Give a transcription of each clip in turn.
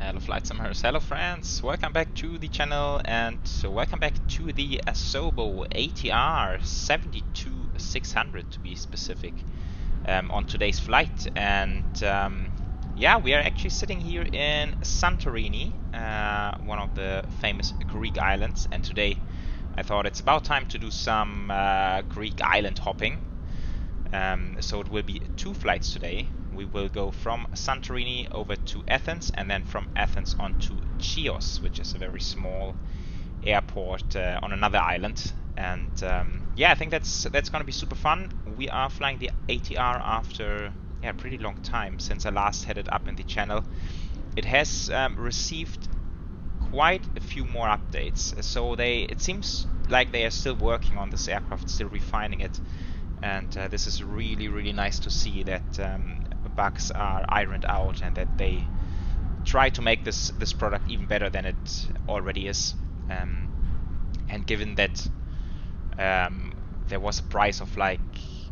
Hello flight summers, hello friends, welcome back to the channel and welcome back to the Asobo ATR 72600 to be specific on today's flight. And yeah, we are actually sitting here in Santorini, one of the famous Greek islands, and today I thought it's about time to do some Greek island hopping. So it will be two flights today. We will go from Santorini over to Athens and then from Athens on to Chios, which is a very small airport on another island. And yeah, I think that's gonna be super fun. We are flying the ATR after a pretty long time since I last had it up in the channel. It has received quite a few more updates, so it seems like they are still working on this aircraft, still refining it. And this is really nice to see that bugs are ironed out and that they try to make this product even better than it already is. And given that there was a price of like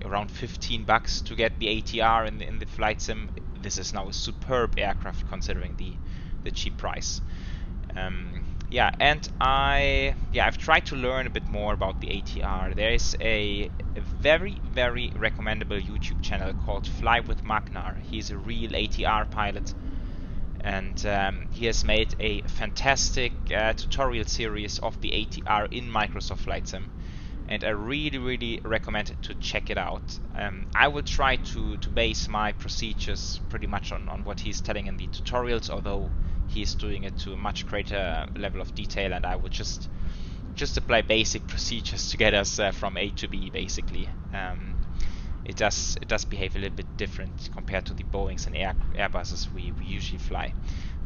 around $15 to get the ATR in the flight sim, this is now a superb aircraft considering the cheap price. Yeah, and I've tried to learn a bit more about the ATR. There is a very recommendable YouTube channel called Fly with Magnar. He's a real ATR pilot, and he has made a fantastic tutorial series of the ATR in Microsoft Flight Sim, and I really recommend to check it out. I will try to base my procedures pretty much on what he's telling in the tutorials, although he's doing it to a much greater level of detail, and I will just apply basic procedures to get us from A to B, basically. It does behave a little bit different compared to the Boeings and Airbuses we usually fly.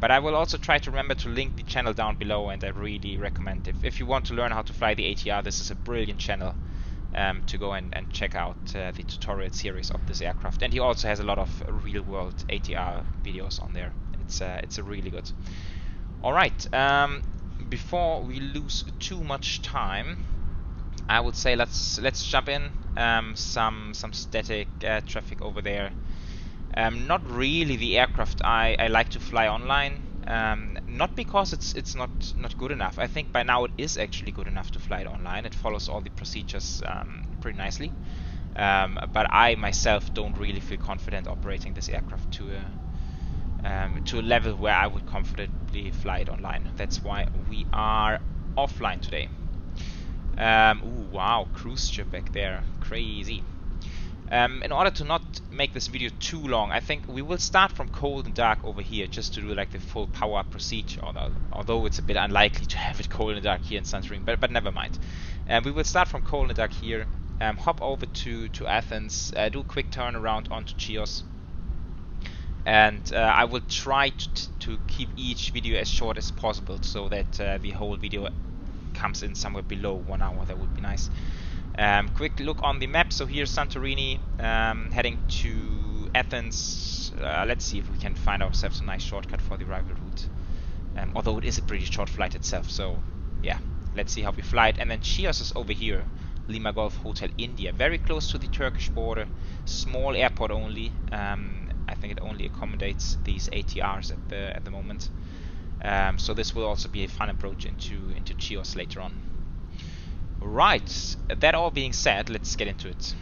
But I will also try to remember to link the channel down below, and I really recommend, if you want to learn how to fly the ATR, this is a brilliant channel to go and check out the tutorial series of this aircraft. And he also has a lot of real-world ATR videos on there. It's a really good. Alright, before we lose too much time, I would say let's jump in. Some static traffic over there. Not really the aircraft I like to fly online. Not because it's not good enough. I think by now it is actually good enough to fly it online. It follows all the procedures pretty nicely. But I myself don't really feel confident operating this aircraft to a level where I would comfortably fly it online. That's why we are offline today. Ooh, wow, cruise ship back there, crazy. In order to not make this video too long, I think we will start from cold and dark over here, just to do like the full power up procedure, although it's a bit unlikely to have it cold and dark here in Santorini, but never mind. We will start from cold and dark here, hop over to Athens, do a quick turnaround onto Chios, and I will try to keep each video as short as possible so that the whole video comes in somewhere below 1 hour. That would be nice. Quick look on the map. So here's Santorini, heading to Athens. Let's see if we can find ourselves a nice shortcut for the rival route, although it is a pretty short flight itself. So yeah, let's see how we fly it. And then Chios is over here, Lima Golf Hotel India, very close to the Turkish border, small airport only. I think it only accommodates these ATRs at the moment. So this will also be a fun approach into Chios later on. Right, that all being said, let's get into it.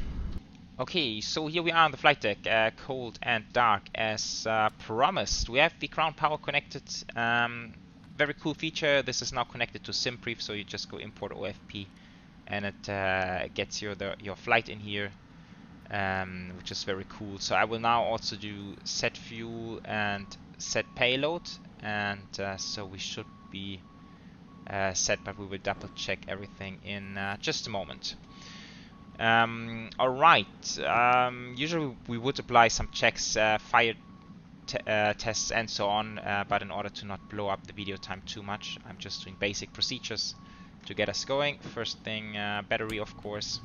Okay, so here we are on the flight deck, cold and dark as promised. We have the ground power connected. Very cool feature. This is now connected to SimPrief, so you just go import OFP, and it gets your flight in here. Which is very cool. So I will now also do set fuel and set payload, and so we should be set, but we will double check everything in just a moment. Alright, usually we would apply some checks, fire tests and so on, but in order to not blow up the video time too much, I'm just doing basic procedures to get us going. First thing, battery, of course.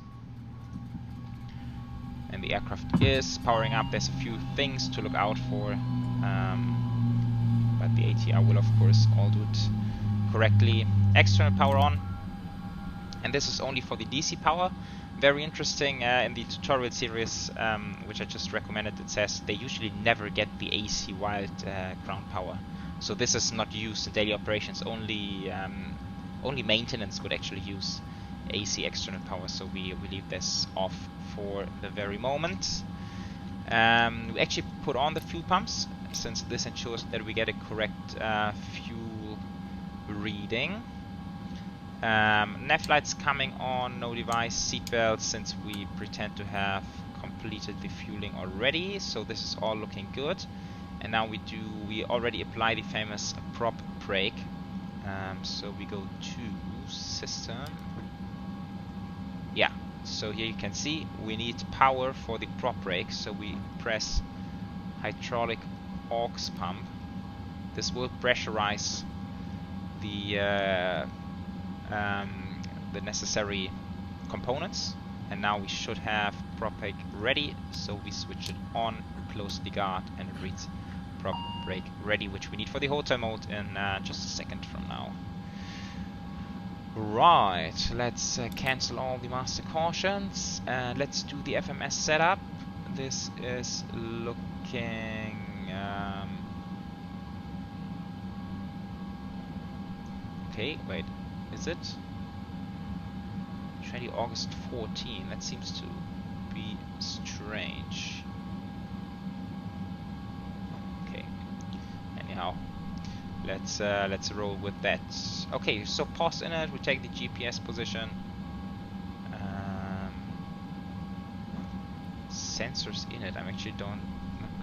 And the aircraft is powering up. There's a few things to look out for, but the ATR will of course all do it correctly. External power on, and this is only for the DC power. Very interesting. In the tutorial series, which I just recommended, it says they usually never get the AC wild ground power. So this is not used in daily operations. Only maintenance would actually use AC external power. So we leave this off for the very moment. We actually put on the fuel pumps, since this ensures that we get a correct fuel reading. Nav lights coming on, no device, seatbelts, since we pretend to have completed the fueling already, so this is all looking good. And now we already apply the famous prop brake. So we go to system. Yeah, so here you can see we need power for the prop brake, so we press hydraulic aux pump. This will pressurize the necessary components, and now we should have prop brake ready, so we switch it on, close the guard, and it reads prop brake ready, which we need for the hotel mode in just a second from now. Right, let's cancel all the master cautions and let's do the FMS setup. This is looking okay, wait, is it 20 August 14? That seems to be strange. Okay, anyhow, let's roll with that. Okay, so pause in it, we take the GPS position. Sensors in it, I'm actually not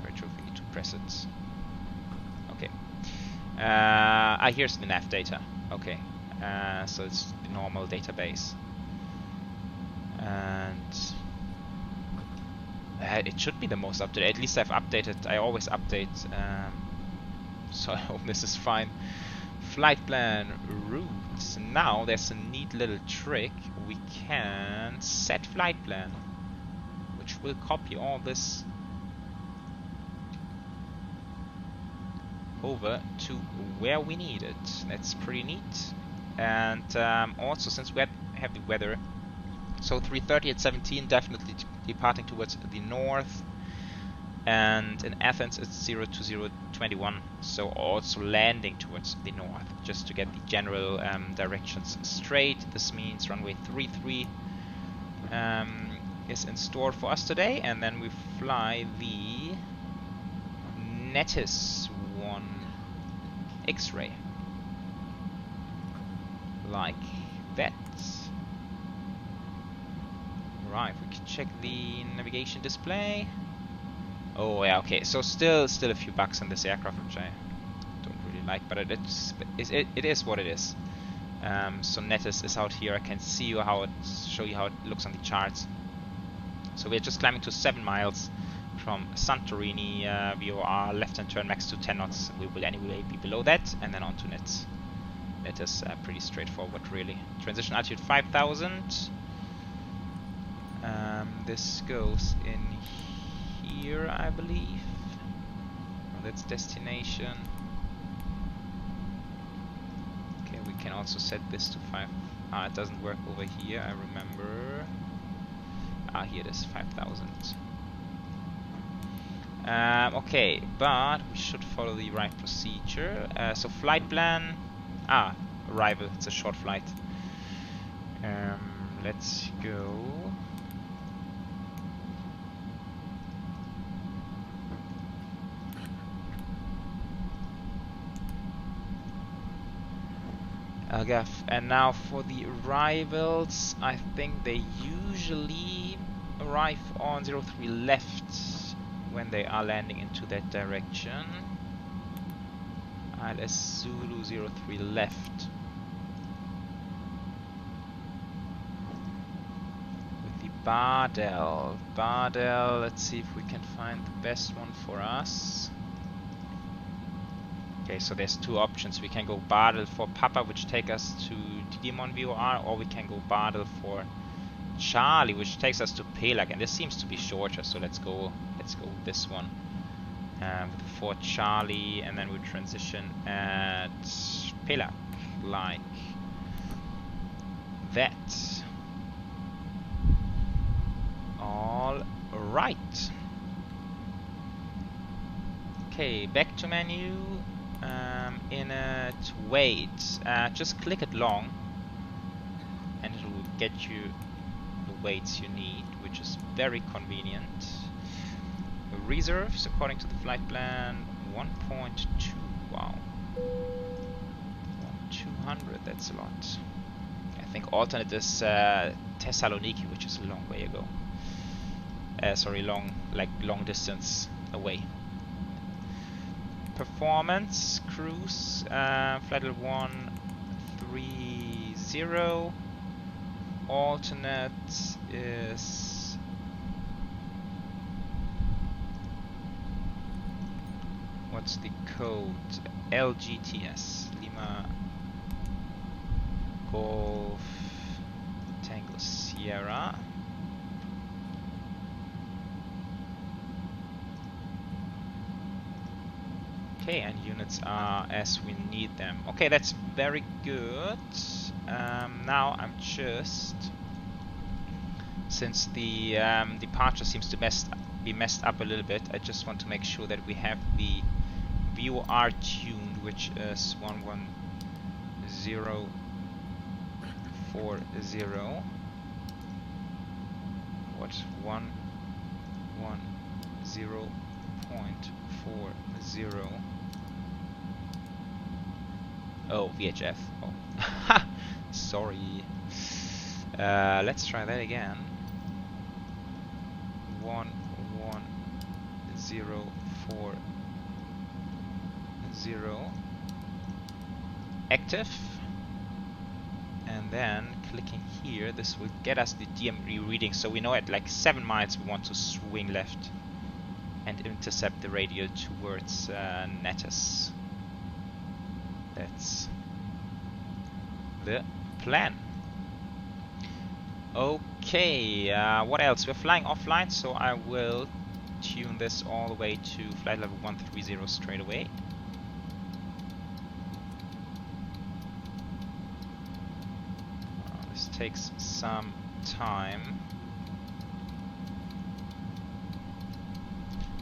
quite sure if we need to press it. Okay. Here's the nav data. Okay, so it's the normal database. And it should be the most up to date. At least I've updated, I always update. So I hope this is fine. Flight plan routes. Now there's a neat little trick. We can set flight plan, which will copy all this over to where we need it. That's pretty neat. And also, since we have the weather, so 3:30 at 17, definitely departing towards the north. And in Athens it's 02021, so also landing towards the north, just to get the general directions straight. This means runway 33 is in store for us today, and then we fly the Netis 1 X-ray like that. Right, we can check the navigation display. Oh yeah, okay. So still a few bugs in this aircraft, which I don't really like, but it is what it is. So Netis is out here. I can show you how it looks on the charts. So we're just climbing to 7 miles from Santorini. VOR left-hand turn max to 10 knots. We will anyway be below that, and then on to Netis. That is pretty straightforward, really. Transition altitude 5,000. This goes in here, I believe. Oh, that's destination. Okay, we can also set this to 5. It doesn't work over here, I remember. Here it is, 5,000. Okay, but we should follow the right procedure. So flight plan. Arrival. It's a short flight. Let's go. LGAV. And now for the arrivals, I think they usually arrive on 03 left when they are landing into that direction. ILS Zulu 03 left. With the Bardell. Bardell, let's see if we can find the best one for us. Okay, so there's 2 options. We can go Bardell for Papa, which take us to Didymon VOR, or we can go Bardell for Charlie, which takes us to Pelag, and this seems to be shorter, so let's go with this one. For Charlie, and then we transition at Pelag like that. All right. Okay, back to menu. in it, weight, just click it long and it will get you the weights you need, which is very convenient. Reserves, according to the flight plan, 1.2, wow. 200, that's a lot. I think alternate is Thessaloniki, which is a long way ago. Sorry, long distance away. Performance, cruise, flight level 130. Alternate is what's the code? LGTS, Lima Golf Tango Sierra. Okay, and units are as we need them. Okay, that's very good. Now I'm just, since the departure seems to be messed up a little bit, I just want to make sure that we have the VOR tuned, which is 11040. What? 110.40. Oh, VHF. Oh, sorry. Let's try that again. 11040. Active. And then clicking here, this will get us the DME reading, so we know at like 7 miles we want to swing left and intercept the radio towards Natas. That's the plan. Okay, what else? We're flying offline, so I will tune this all the way to flight level 130 straight away. This takes some time.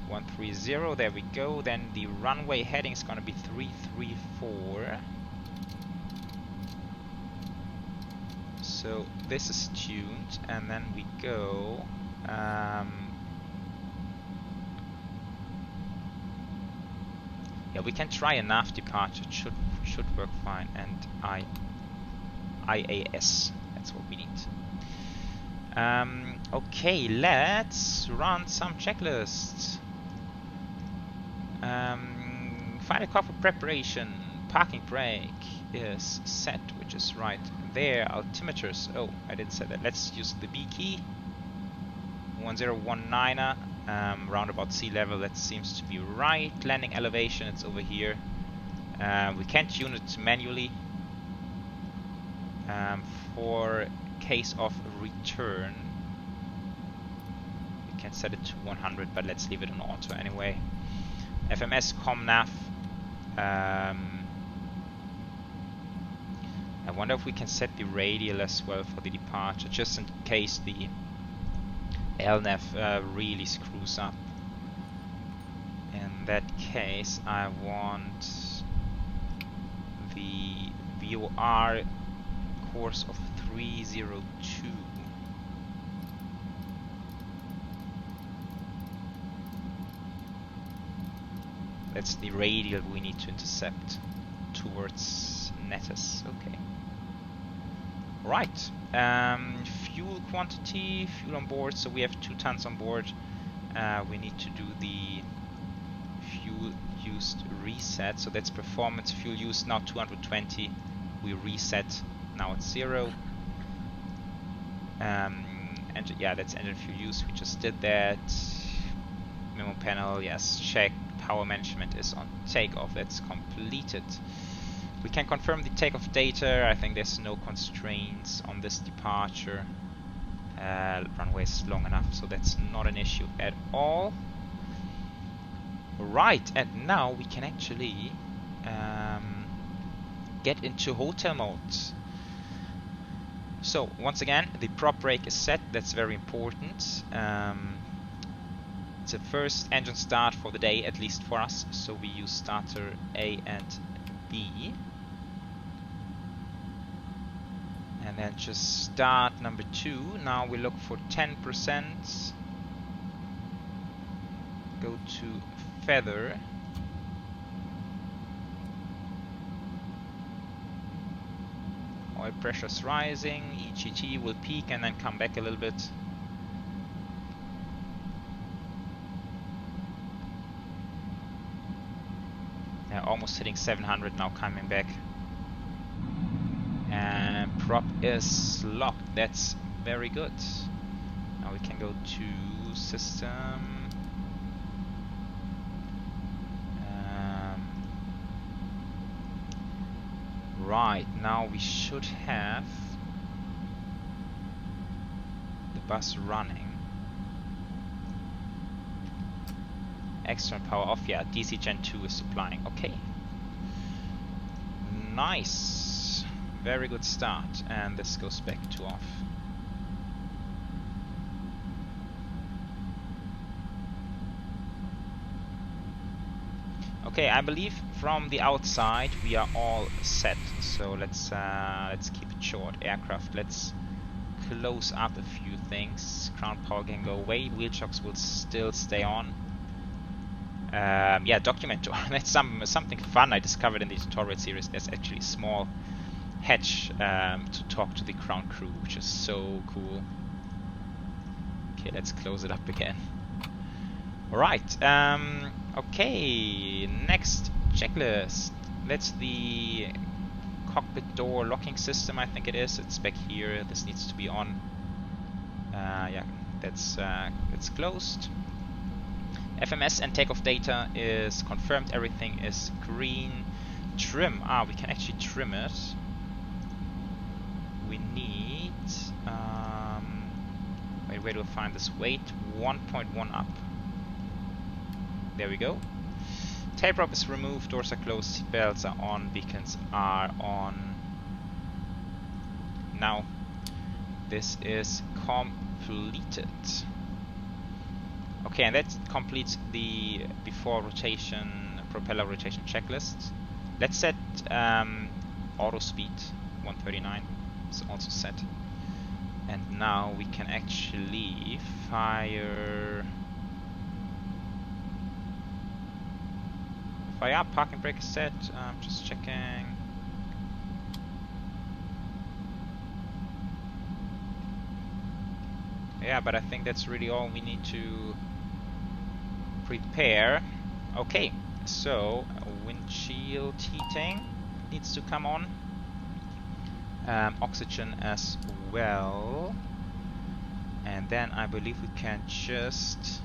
130, there we go. Then the runway heading is going to be 334. So this is tuned, and then we go. Yeah, we can try a nav departure. It should work fine. And IAS. That's what we need. Okay, let's run some checklists. Final car for preparation. Parking brake is set, which is right there. Altimeters. Oh, I didn't say that. Let's use the B key. 1019er. Roundabout sea level. That seems to be right. Landing elevation. It's over here. We can't tune it manually. For case of return, we can set it to 100, but let's leave it on auto anyway. FMS ComNav. I wonder if we can set the radial as well for the departure, just in case the LNAV really screws up. In that case, I want the VOR course of 302. That's the radial we need to intercept towards Natas. Okay. Right. Fuel quantity, fuel on board. So we have 2 tons on board. We need to do the fuel used reset. So that's performance. Fuel used now 220. We reset. Now it's 0. And yeah, that's engine fuel use. We just did that. Memo panel, yes, check. Power management is on takeoff. That's completed. We can confirm the takeoff data. I think there's no constraints on this departure. Runway is long enough, so that's not an issue at all. Right, and now we can actually get into hotel mode. So once again, the prop brake is set. That's very important. It's the first engine start for the day, at least for us. So we use starter A and B. And then just start number 2. Now we look for 10%. Go to feather. Oil pressure's rising, EGT will peak and then come back a little bit. Yeah, almost hitting 700 now, coming back. And prop is locked, that's very good. Now we can go to system. Right, now we should have the bus running. External power off, yeah, DC Gen 2 is supplying, okay. Nice, very good start, and this goes back to off. Okay, I believe from the outside we are all set. So let's keep it short. Aircraft, let's close up a few things. Ground power can go away. Wheel chocks will still stay on. Yeah, document door. That's something fun I discovered in the tutorial series. There's actually a small hatch to talk to the ground crew, which is so cool. Okay, let's close it up again. Alright, okay, next checklist. That's the cockpit door locking system, I think it is. It's back here, this needs to be on. Yeah, that's closed. FMS and takeoff data is confirmed, everything is green. Trim, we can actually trim it. We need, wait, where do we find this weight? 1.1 up. There we go. Tail prop is removed, doors are closed, seat belts are on, beacons are on. Now, this is completed. Okay, and that completes the before rotation, propeller rotation checklist. Let's set auto speed 139. It's also set. And now we can actually fire. Yeah, parking brake is set. Just checking. Yeah, but I think that's really all we need to prepare. Okay, so windshield heating needs to come on. Oxygen as well. And then I believe we can just,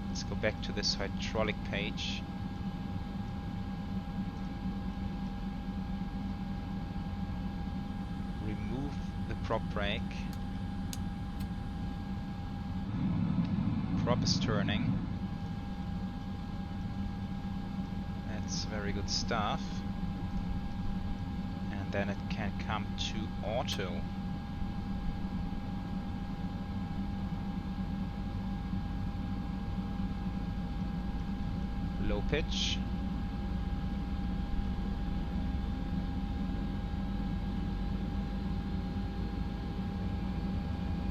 let's go back to this hydraulic page. Remove the prop brake. Prop is turning. That's very good stuff. And then it can come to auto. Low pitch.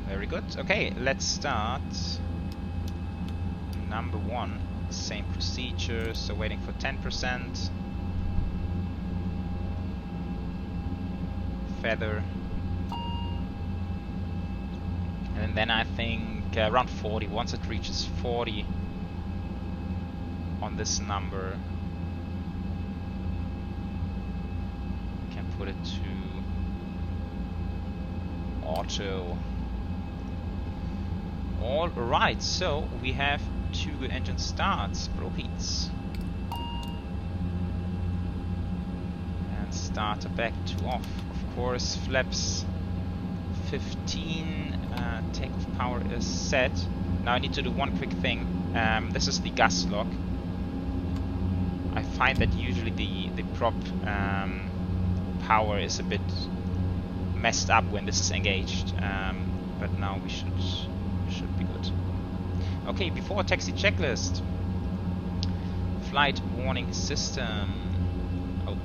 Very good. Okay, let's start. Number 1, same procedure, so waiting for 10%. Feather. And then I think around 40, once it reaches 40 on this number, we can put it to auto. Alright, so we have 2 good engine starts, preheats. And starter back to off. Of course, flaps 15, takeoff power is set. Now I need to do one quick thing. This is the gas lock. I find that usually the prop power is a bit messed up when this is engaged, but now we should be good. Okay, before taxi checklist. Flight warning system. Oh,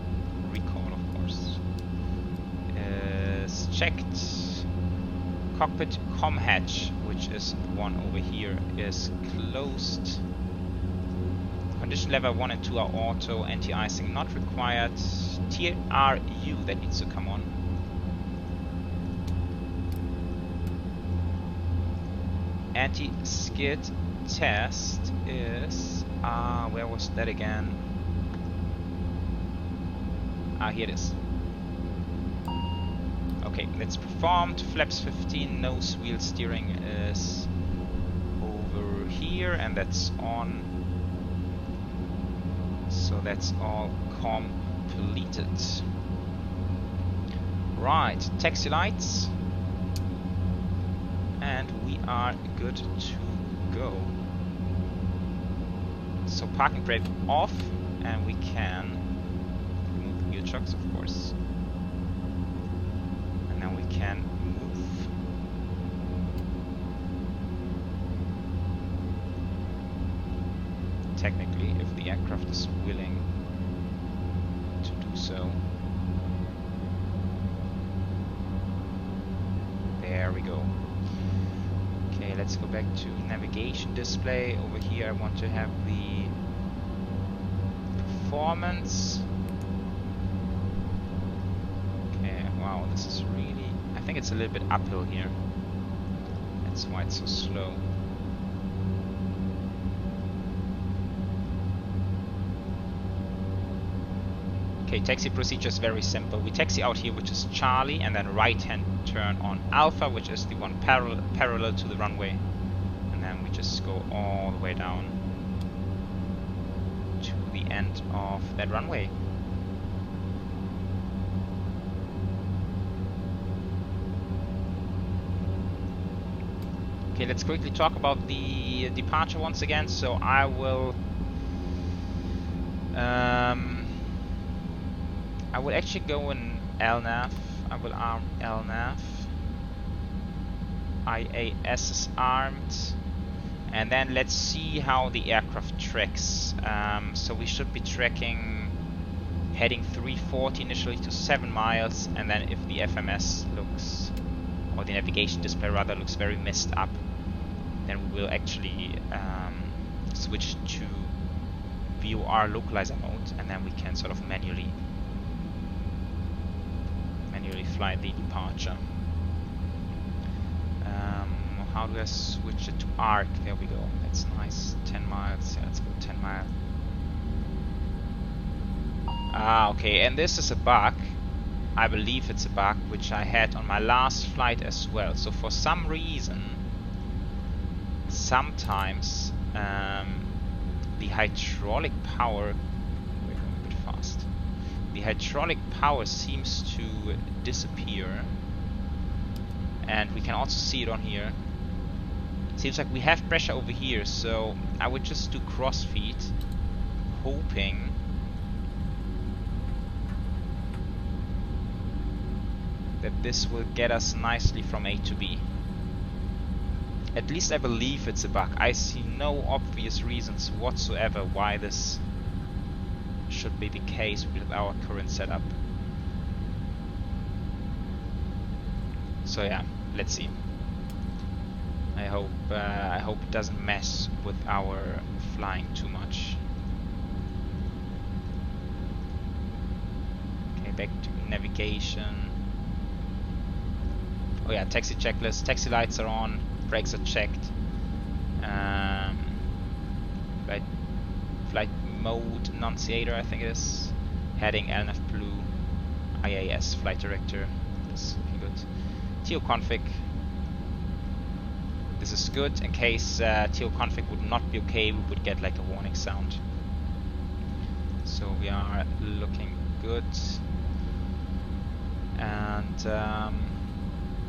recall, of course. Is checked. Cockpit com hatch, which is the one over here, is closed. Condition level 1 and 2 are auto. Anti-icing not required. TRU, that needs to come on. Anti-skid test is... where was that again? Here it is. Okay, that's performed. Flaps 15, nose wheel steering is over here, and that's on. So that's all completed. Right, taxi lights. And we are good to go. So parking brake off, and we can remove wheel chocks, of course. And now we can move. Technically, if the aircraft is willing to do so. There we go. Okay, let's go back to navigation display. Over here I want to have the performance. Okay, wow, this is really... I think it's a little bit uphill here. That's why it's so slow. Okay, taxi procedure is very simple. We taxi out here, which is Charlie, and then right-hand turn on Alpha, which is the one parallel to the runway. And then we just go all the way down to the end of that runway. Okay, let's quickly talk about the departure once again. So I will... I will actually go in LNAV. I will arm LNAV. IAS is armed. And then let's see how the aircraft tracks. So we should be tracking heading 340 initially to 7 miles. And then if the FMS looks, or the navigation display rather, looks very messed up, then we will actually switch to VOR localizer mode. And then we can sort of manually fly the departure. How do I switch it to arc? There we go. That's nice. 10 miles. Yeah, let's go 10 miles. Okay. And this is a bug. I believe it's a bug which I had on my last flight as well. So for some reason, sometimes the hydraulic power... We're going a bit fast. The hydraulic power seems to disappear, and we can also see it on here. Seems like we have pressure over here, so I would just do crossfeed, hoping that this will get us nicely from A to B. At least I believe it's a bug. I see no obvious reasons whatsoever why this should be the case with our current setup. So yeah, let's see. I hope it doesn't mess with our flying too much. Okay, back to navigation. Oh yeah, taxi checklist. Taxi lights are on. Brakes are checked. Flight mode annunciator, I think it is. Heading LNF blue. IAS flight director. That's good. TO config. This is good. In case TO config would not be okay, we would get like a warning sound. So we are looking good. And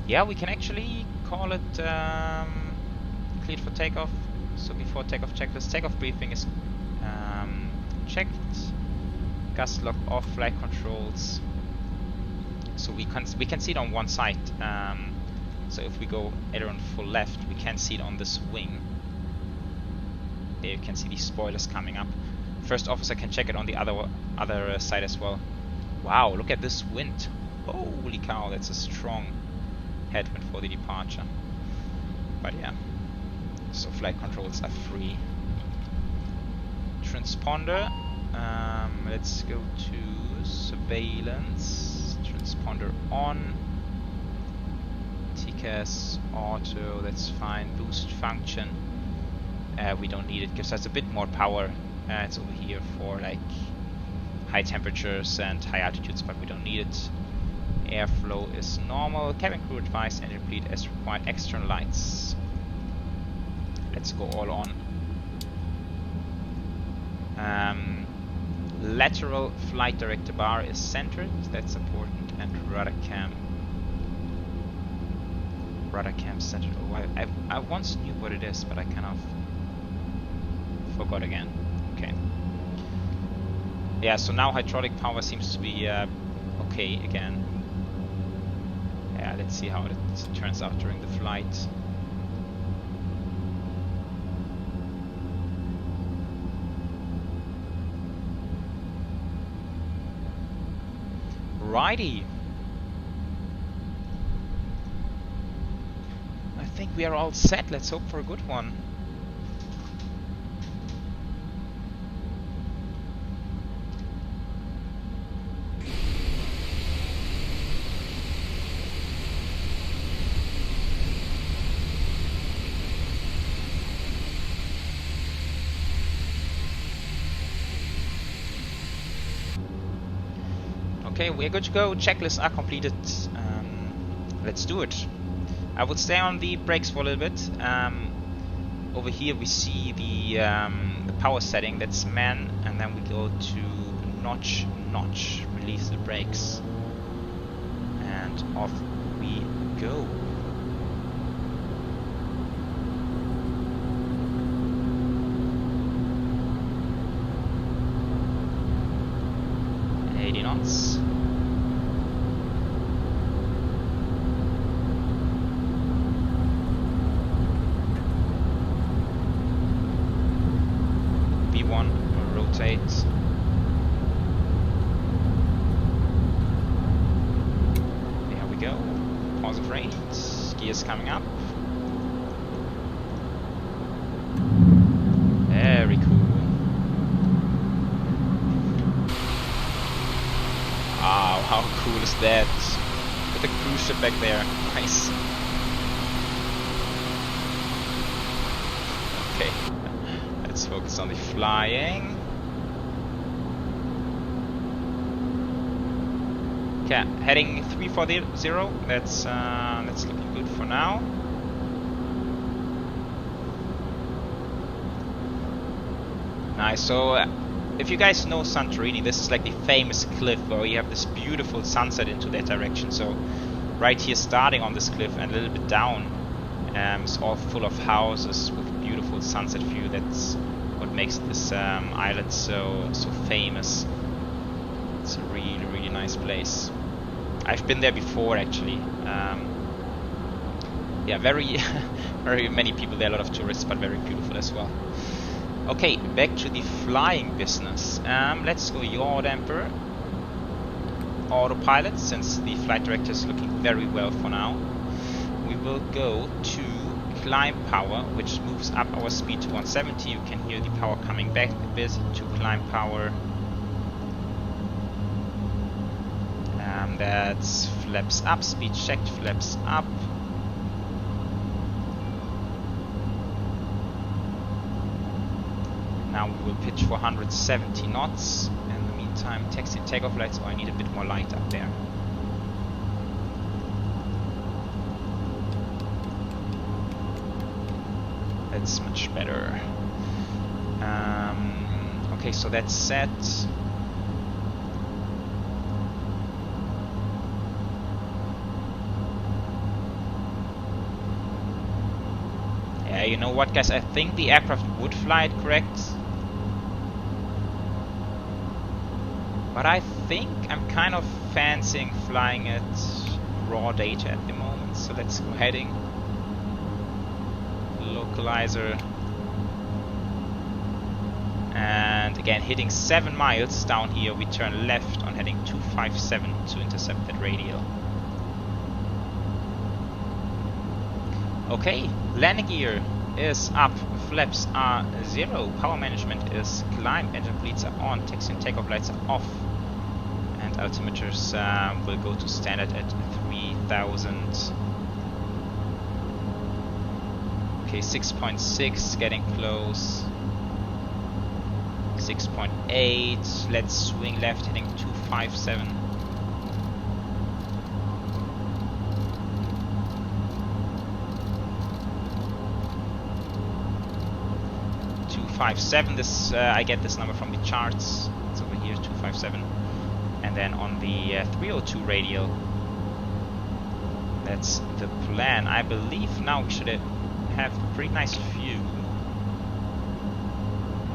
yeah, we can actually call it cleared for takeoff. So before takeoff checklist, takeoff briefing is checked. Gas lock off, flight controls. So we can see it on one side. So if we go aileron full left, we can see it on this wing. There you can see the spoilers coming up. First officer can check it on the other side as well. Wow, look at this wind. Holy cow, that's a strong headwind for the departure. But yeah, so flight controls are free. Transponder, let's go to surveillance. Transponder on. TCAS auto, that's fine. Boost function, we don't need it, gives us a bit more power. It's over here for like high temperatures and high altitudes, but we don't need it. Airflow is normal. Cabin crew advice, engine bleed as required. External lights. Let's go all on. Lateral flight director bar is centered. That's important. And rudder cam. Rudder cam centered. Oh, I once knew what it is, but I kind of forgot again. Okay. Yeah, so now hydraulic power seems to be okay again. Yeah, let's see how it turns out during the flight. Righty. I think we are all set. Let's hope for a good one. Okay, we're good to go. Checklists are completed. Let's do it. I will stay on the brakes for a little bit. Over here we see the power setting. That's man, and then we go to notch. Release the brakes, and off we go. And 80 knots. Rotate. There we go. Positive rate. Gears coming up. Very cool. Wow, how cool is that? With the cruise ship back there. Nice. Okay. Let's focus on the flying. Okay, heading 340. That's looking good for now. Nice. So, if you guys know Santorini, this is like the famous cliff where you have this beautiful sunset into that direction. So, right here, starting on this cliff and a little bit down, it's all full of houses with beautiful sunset view. That's what makes this island so famous. It's a really nice place. I've been there before actually. Yeah, very many people there, a lot of tourists, but very beautiful as well. Okay, back to the flying business. Let's go yaw damper, autopilot, since the flight director is looking very well for now. We will go to climb power, which moves up our speed to 170. You can hear the power coming back a bit to climb power. That's flaps up, speed checked, flaps up. Now we will pitch for 170 knots. In the meantime, taxi and takeoff lights, so I need a bit more light up there. That's much better. Okay, so that's set. Yeah, you know what, guys? I think the aircraft would fly it correct, but I think I'm kind of fancying flying it raw data at the moment. So let's go heading. Localizer, and and again hitting 7 miles down here, we turn left on heading 257 to intercept that radial. Okay, landing gear is up, flaps are 0, power management is climb, engine bleeds are on, taxi and takeoff lights are off, and altimeters will go to standard at 3000. Okay, 6.6, getting close. 6.8, let's swing left, heading 257. 257, this I get this number from the charts. It's over here, 257. And then on the 302 radial, that's the plan. I believe now we should have a pretty nice view.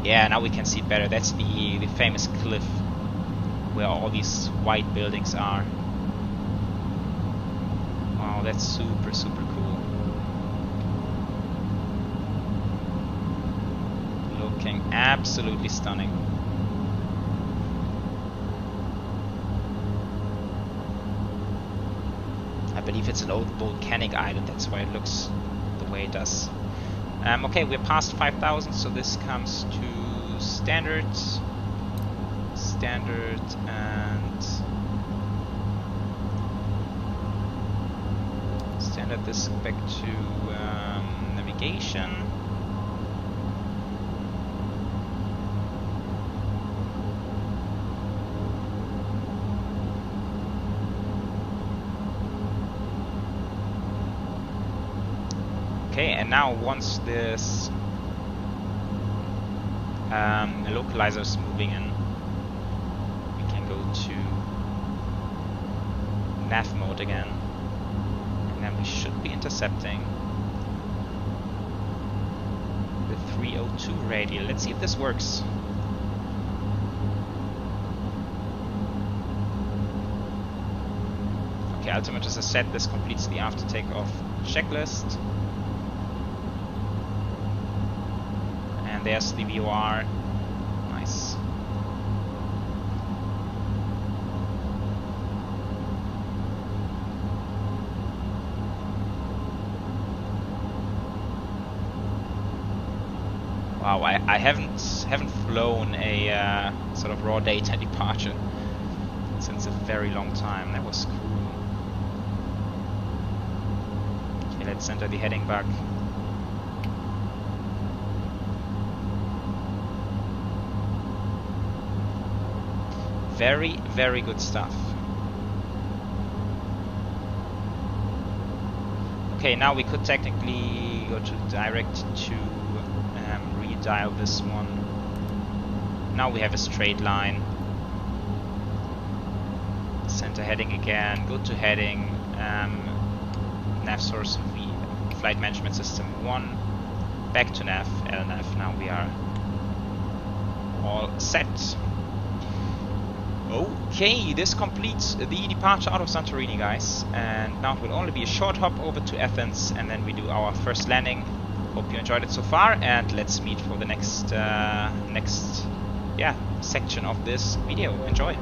Yeah, now we can see it better. That's the famous cliff where all these white buildings are. Wow, that's super cool. Looking absolutely stunning. I believe it's an old volcanic island, that's why it looks the way it does. Okay, we're past 5,000, so this comes to standard, and standard. This back to navigation. Okay, and now once this localizer is moving in, we can go to nav mode again, and then we should be intercepting the 302 radial. Let's see if this works. Okay, altimeters are set. This completes the after takeoff checklist. There's the VOR. Nice. Wow, I haven't flown a sort of raw data departure since a very long time. That was cool. Okay, let's enter the heading back. Very good stuff. Okay, now we could technically go to direct to redial this one. Now we have a straight line. Center heading again, go to heading, nav source V, flight management system 1, back to nav, LNAV. Now we are all set. Okay, this completes the departure out of Santorini, guys, and now it will only be a short hop over to Athens, and then we do our first landing. Hope you enjoyed it so far, and let's meet for the next section of this video. Enjoy.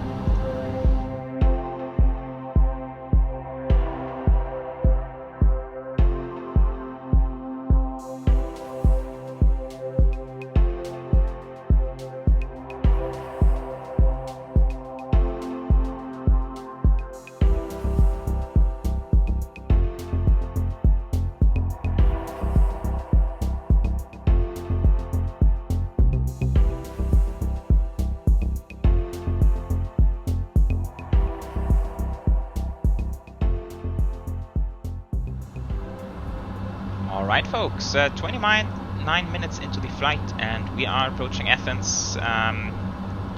Alright folks, 29 minutes into the flight and we are approaching Athens.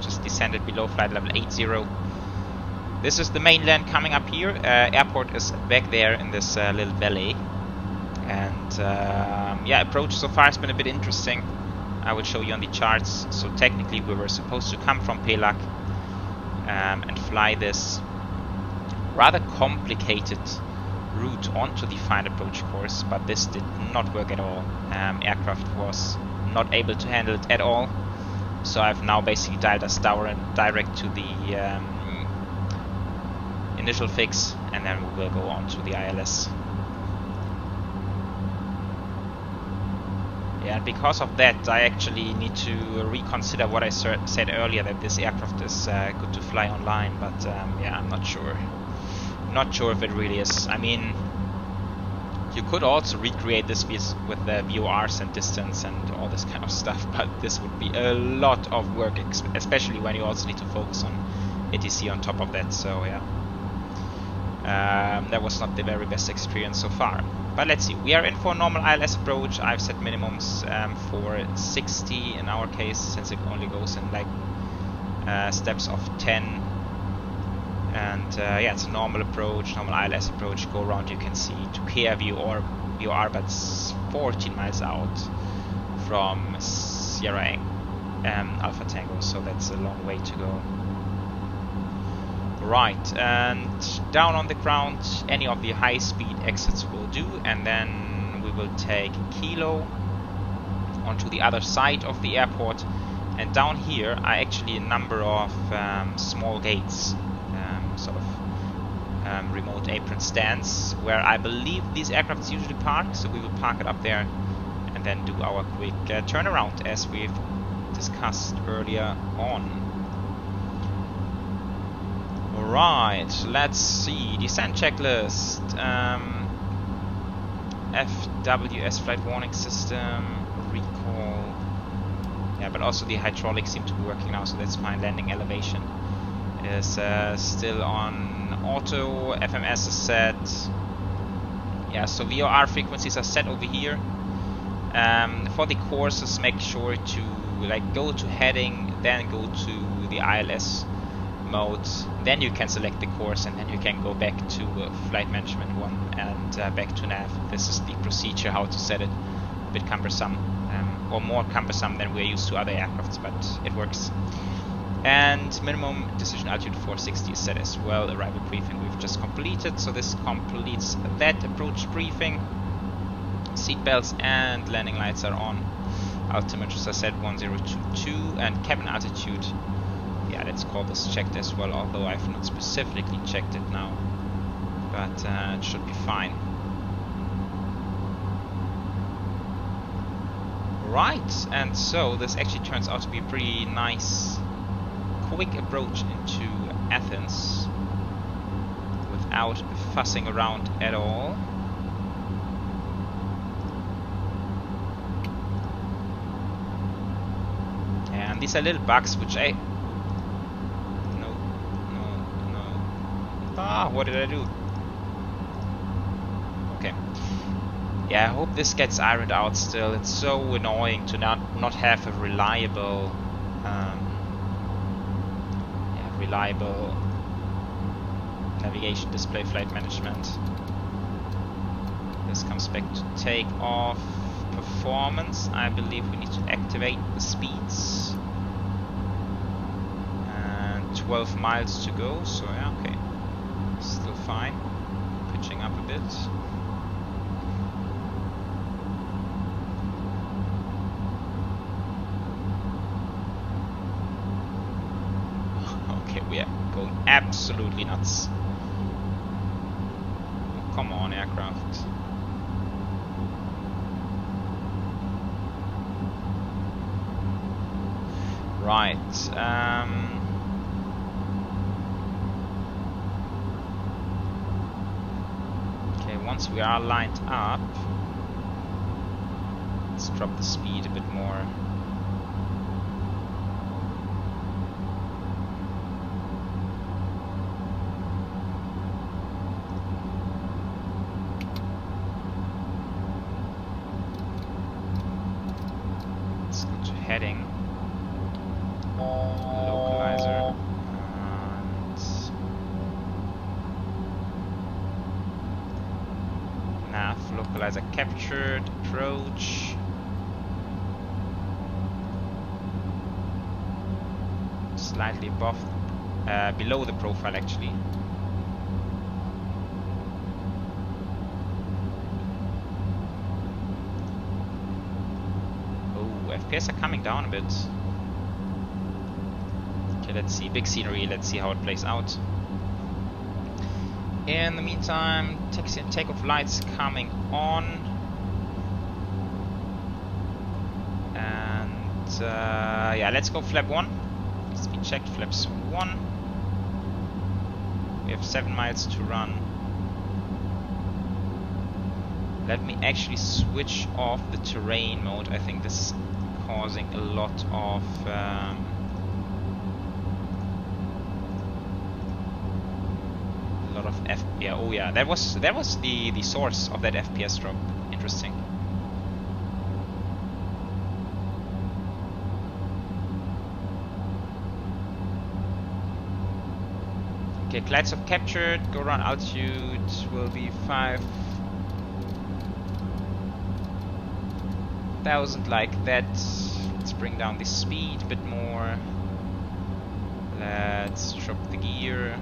Just descended below flight level 80. This is the mainland coming up here. Airport is back there in this little valley. And approach so far has been a bit interesting. I will show you on the charts. So technically we were supposed to come from Pelak and fly this rather complicated route onto the fine approach course, but this did not work at all. Aircraft was not able to handle it at all, So I've now basically dialed us direct to the initial fix, and then we will go on to the ILS. Yeah, and because of that, I actually need to reconsider what I said earlier, that this aircraft is good to fly online, but yeah, I'm not sure. Not sure if it really is. I mean, you could also recreate this with the VORs and distance and all this kind of stuff, but this would be a lot of work, especially when you also need to focus on ATC on top of that, so yeah. That was not the very best experience so far. But let's see, we are in for a normal ILS approach. I've set minimums for 60 in our case, since it only goes in like steps of 10. And yeah, it's a normal approach, normal ILS approach. Go around, you can see 2K view or VOR, but it's 14 miles out from Sierra Alpha Tango, so that's a long way to go. Right, and down on the ground, any of the high-speed exits will do, and then we will take Kilo onto the other side of the airport. And down here are actually a number of small gates, sort of remote apron stands, where I believe these aircrafts usually park, so we will park it up there and then do our quick turnaround as we've discussed earlier on. Alright, let's see, descent checklist, FWS flight warning system, recall, yeah, but also the hydraulics seem to be working now, so that's fine. Landing elevation is still on auto, FMS is set, yeah, so VOR frequencies are set over here. For the courses, make sure to like go to heading, then go to the ILS mode, then you can select the course, and then you can go back to flight management 1 and back to nav. This is the procedure how to set it. A bit cumbersome, or more cumbersome than we're used to other aircrafts, but it works. And minimum decision altitude 460 is set as well. Arrival briefing we've just completed, so this completes that approach briefing. Seatbelts and landing lights are on. Altimeters are set 1022, and cabin altitude, yeah, let's call this checked as well, although I've not specifically checked it now, but it should be fine. Right, and so this actually turns out to be a pretty nice quick approach into Athens without fussing around at all. And these are little bugs which I... Ah, what did I do? Okay. Yeah, I hope this gets ironed out still. It's so annoying to not have a reliable reliable navigation display flight management. This comes back to take off performance. I believe we need to activate the speeds. And 12 miles to go, so yeah, okay. Still fine. Pitching up a bit. Okay, we are going absolutely nuts. Oh, come on, aircraft. Right. Once we are lined up, let's drop the speed a bit more. Let's go to heading. Localizer. Localizer captured, approach. Slightly above, below the profile actually. Oh, FPS are coming down a bit. let's see, big scenery, let's see how it plays out. In the meantime, taxi and takeoff lights coming on. And yeah, let's go flap 1. Speed checked, flaps 1. We have 7 miles to run. Let me actually switch off the terrain mode. I think this is causing a lot of FPS. Oh yeah, that was the source of that FPS drop. Interesting. Okay, glide slope captured. Go around altitude will be 5,000 like that. Let's bring down the speed a bit more. Let's drop the gear.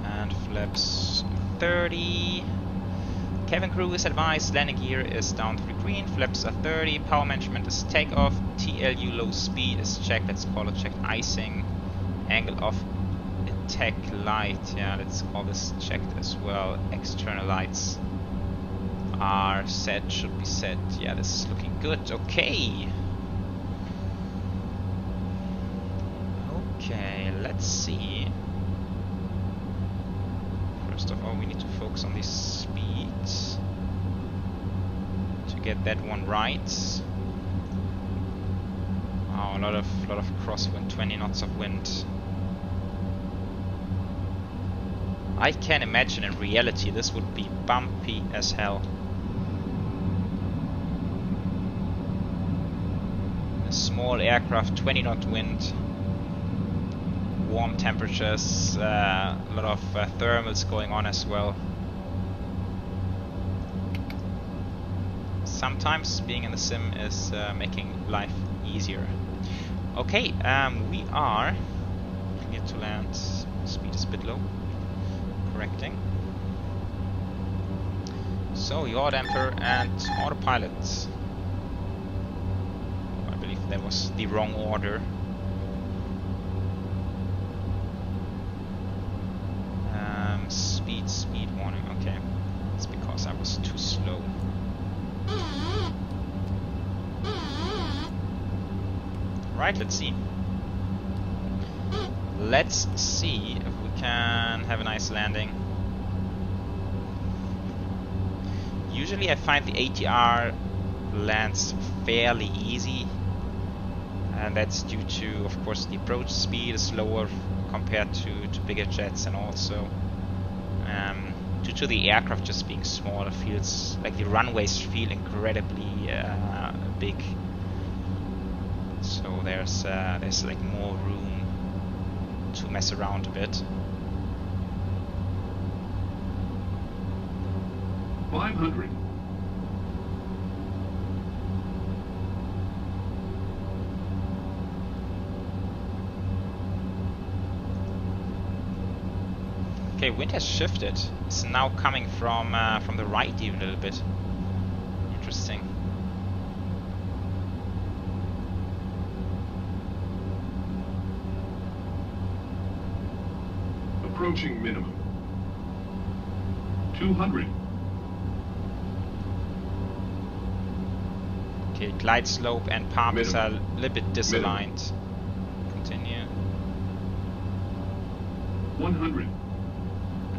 And flaps 30. Cabin crew is advised, landing gear is down to the green, flaps are 30, power management is takeoff, TLU low speed is checked, let's call it checked icing, angle of attack light, yeah, let's call this checked as well, external lights are set, should be set, yeah, this is looking good, okay. Okay, let's see. First of all, we need to focus on these speeds to get that one right. Oh, a lot of crosswind, 20 knots of wind. I can imagine in reality this would be bumpy as hell. A small aircraft, 20 knot wind. Warm temperatures, a lot of thermals going on as well. Sometimes being in the sim is making life easier. Okay, we are clear to land. Speed is a bit low. Correcting. So, yaw damper and autopilot. I believe that was the wrong order. Speed warning, okay. It's because I was too slow. Right, let's see. Let's see if we can have a nice landing. Usually I find the ATR lands fairly easy. And that's due to, of course, the approach speed is lower compared to bigger jets, and also due to the aircraft just being small, it feels like the runways feel incredibly big. So there's like more room to mess around a bit. 500. Okay, wind has shifted. It's now coming from the right even a little bit. Interesting. Approaching minimum. 200. Okay, glide slope and paths are a little bit disaligned. Continue. 100.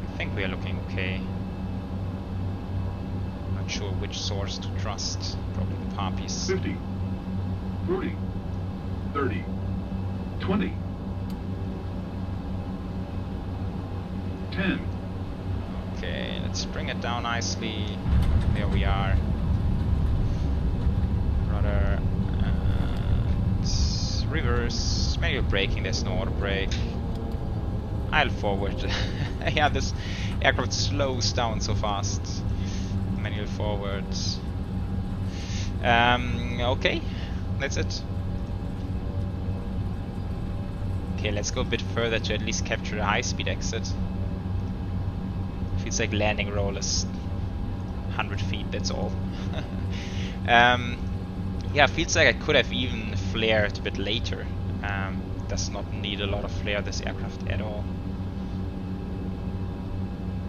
I think we are looking okay. Not sure which source to trust. Probably the Parpies. 50. 40. 30. 20. 10. Okay, let's bring it down nicely. There we are. Rudder and reverse. Manual braking, there's no auto brake. I'll forward. Yeah, this aircraft slows down so fast. Manual forward. Okay, that's it. Okay, let's go a bit further to at least capture the high-speed exit. Feels like landing roll is 100 feet, that's all. Yeah, feels like I could have even flared a bit later. Does not need a lot of flare, this aircraft, at all.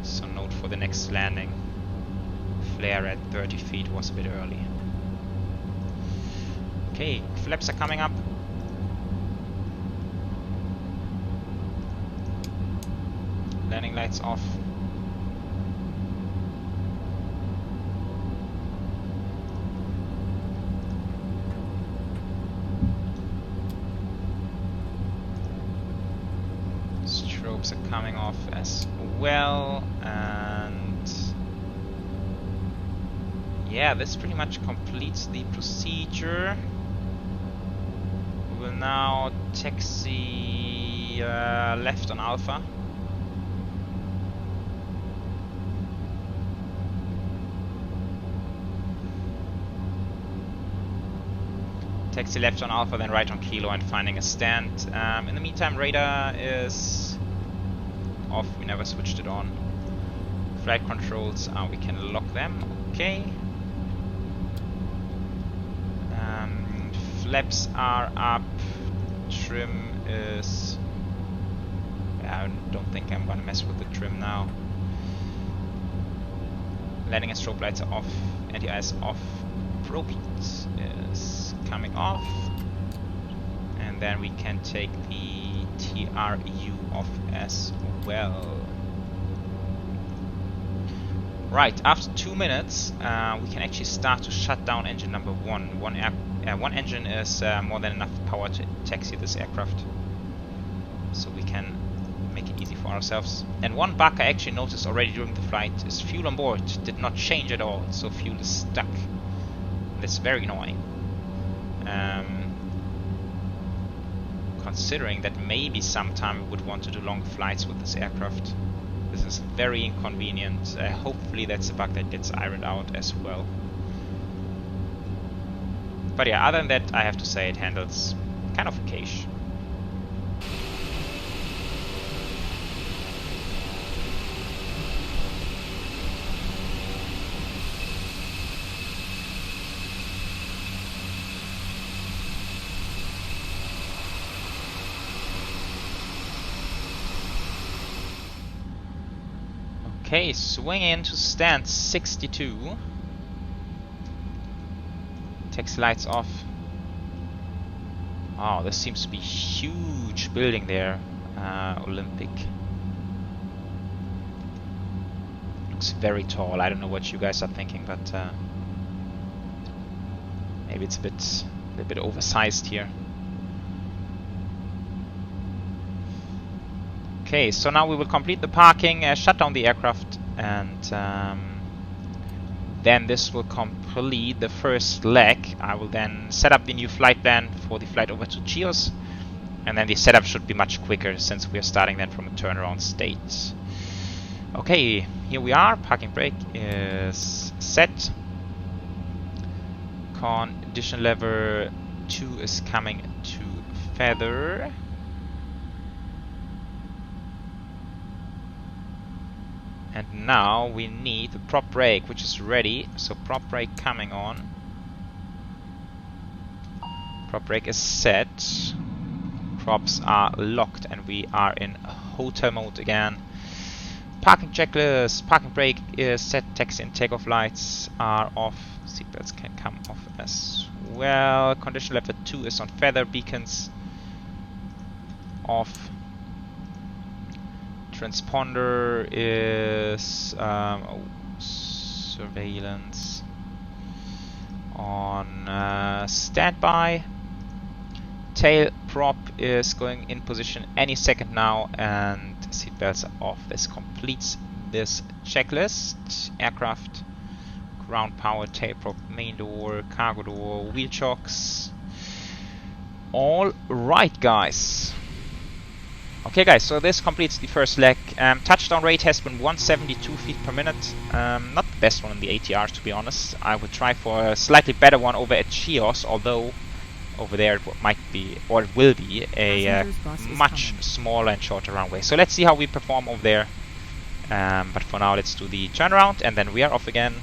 So note for the next landing. Flare at 30 feet was a bit early. Okay, flaps are coming up. Landing lights off. Strobes are coming off as well, and yeah, this pretty much completes the procedure. We will now taxi left on Alpha. Taxi left on Alpha, then right on Kilo, and finding a stand. In the meantime, radar is off. We never switched it on. Flight controls, we can lock them. Okay. Flaps are up. Trim is... yeah, I don't think I'm gonna mess with the trim now. Landing and strobe lights are off. Anti-ice off. Probe is coming off, and then we can take the TRU off as well. Right, after 2 minutes we can actually start to shut down engine number 1. One engine is more than enough power to taxi this aircraft, so we can make it easy for ourselves. And one bug I actually noticed already during the flight is fuel on board did not change at all, so fuel is stuck. That's very annoying. Considering that maybe sometime we would want to do long flights with this aircraft. This is very inconvenient. Hopefully that's a bug that gets ironed out as well. But yeah, other than that, I have to say it handles kind of okayish. Okay, swinging into stand 62. Taxi lights off. Oh, this seems to be huge building there. Olympic. Looks very tall. I don't know what you guys are thinking, but maybe it's a little bit oversized here. Okay, so now we will complete the parking, shut down the aircraft, and then this will complete the first leg. I will then set up the new flight plan for the flight over to Chios, and then the setup should be much quicker since we are starting then from a turnaround state. Okay, here we are. Parking brake is set. Condition lever 2 is coming to feather. And now we need the prop brake, which is ready. So prop brake coming on. Prop brake is set. Props are locked, and we are in hotel mode again. Parking checklist. Parking brake is set. Taxi and takeoff lights are off. Seatbelts can come off as well. Condition level 2 is on feather. Beacons off. Transponder is surveillance on standby. Tail prop is going in position any second now, and seatbelts are off. This completes this checklist. Aircraft, ground power, tail prop, main door, cargo door, wheel chocks. All right, guys. Okay guys, so this completes the first leg. Touchdown rate has been 172 feet per minute. Not the best one in the ATR, to be honest. I would try for a slightly better one over at Chios, although over there it might be, or it will be, a much smaller and shorter runway. So let's see how we perform over there. But for now, let's do the turnaround, and then we are off again.